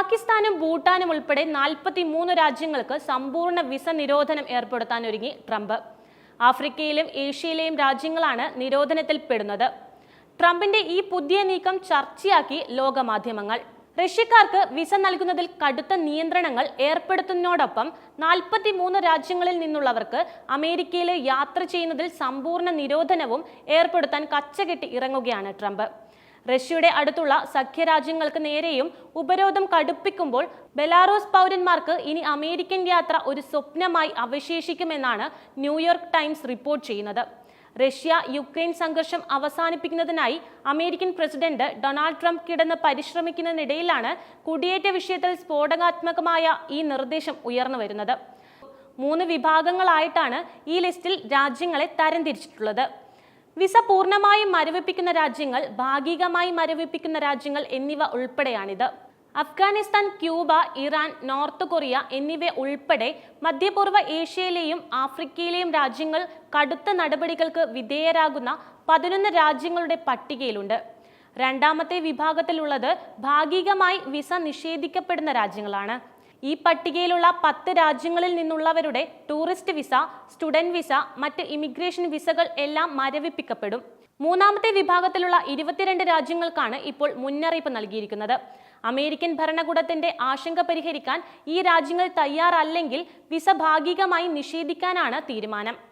പാകിസ്ഥാനും ഭൂട്ടാനും ഉൾപ്പെടെ 43 രാജ്യങ്ങൾക്ക് സമ്പൂർണ്ണ വിസ നിരോധനം ഏർപ്പെടുത്താനൊരുങ്ങി ട്രംപ്. ആഫ്രിക്കയിലും ഏഷ്യയിലെയും രാജ്യങ്ങളാണ് നിരോധനത്തിൽ പെടുന്നത്. ട്രംപിന്റെ ഈ പുതിയ നീക്കം ചർച്ചയാക്കി ലോകമാധ്യമങ്ങൾ. റഷ്യക്കാർക്ക് വിസ നൽകുന്നതിൽ കടുത്ത നിയന്ത്രണങ്ങൾ ഏർപ്പെടുത്തുന്നതിനോടൊപ്പം 43 രാജ്യങ്ങളിൽ നിന്നുള്ളവർക്ക് അമേരിക്കയിൽ യാത്ര ചെയ്യുന്നതിൽ സമ്പൂർണ്ണ നിരോധനവും ഏർപ്പെടുത്താൻ കച്ചകെട്ടി ഇറങ്ങുകയാണ് ട്രംപ്. റഷ്യയുടെ അടുത്തുള്ള സഖ്യരാജ്യങ്ങൾക്ക് നേരെയും ഉപരോധം കടുപ്പിക്കുമ്പോൾ ബെലാറൂസ് പൗരന്മാർക്ക് ഇനി അമേരിക്കൻ യാത്ര ഒരു സ്വപ്നമായി അവശേഷിക്കുമെന്നാണ് ന്യൂയോർക്ക് ടൈംസ് റിപ്പോർട്ട് ചെയ്യുന്നത്. റഷ്യ യുക്രൈൻ സംഘർഷം അവസാനിപ്പിക്കുന്നതിനായി അമേരിക്കൻ പ്രസിഡന്റ് ഡൊണാൾഡ് ട്രംപ് കിടന്ന് പരിശ്രമിക്കുന്നതിനിടയിലാണ് കുടിയേറ്റ വിഷയത്തിൽ സ്ഫോടനാത്മകമായ ഈ നിർദ്ദേശം ഉയർന്നു വരുന്നത്. 3 വിഭാഗങ്ങളായിട്ടാണ് ഈ ലിസ്റ്റിൽ രാജ്യങ്ങളെ തരംതിരിച്ചിട്ടുള്ളത്. വിസ പൂർണ്ണമായും മരവിപ്പിക്കുന്ന രാജ്യങ്ങൾ, ഭാഗികമായി മരവിപ്പിക്കുന്ന രാജ്യങ്ങൾ എന്നിവ ഉൾപ്പെടെയാണിത്. Afghanistan, Cuba, Iran, North Korea എന്നിവ ഉൾപ്പെടെ മധ്യപൂർവ്വ ഏഷ്യയിലെയും ആഫ്രിക്കയിലെയും രാജ്യങ്ങൾ കടുത്ത നടപടികൾക്ക് വിധേയരാകുന്ന 11 രാജ്യങ്ങളുടെ പട്ടികയിലുണ്ട്. രണ്ടാമത്തെ വിഭാഗത്തിലുള്ളത് ഭാഗികമായി വിസ നിഷേധിക്കപ്പെടുന്ന രാജ്യങ്ങളാണ്. ഈ പട്ടികയിലുള്ള 10 രാജ്യങ്ങളിൽ നിന്നുള്ളവരുടെ ടൂറിസ്റ്റ് വിസ, സ്റ്റുഡന്റ് വിസ, മറ്റ് ഇമിഗ്രേഷൻ വിസകൾ എല്ലാം മരവിപ്പിക്കപ്പെടും. മൂന്നാമത്തെ വിഭാഗത്തിലുള്ള 22 രാജ്യങ്ങൾക്കാണ് ഇപ്പോൾ മുന്നറിയിപ്പ് നൽകിയിരിക്കുന്നത്. അമേരിക്കൻ ഭരണകൂടത്തിന്റെ ആശങ്ക പരിഹരിക്കാൻ ഈ രാജ്യങ്ങൾ തയ്യാറല്ലെങ്കിൽ വിസ ഭാഗികമായി നിഷേധിക്കാനാണ് തീരുമാനം.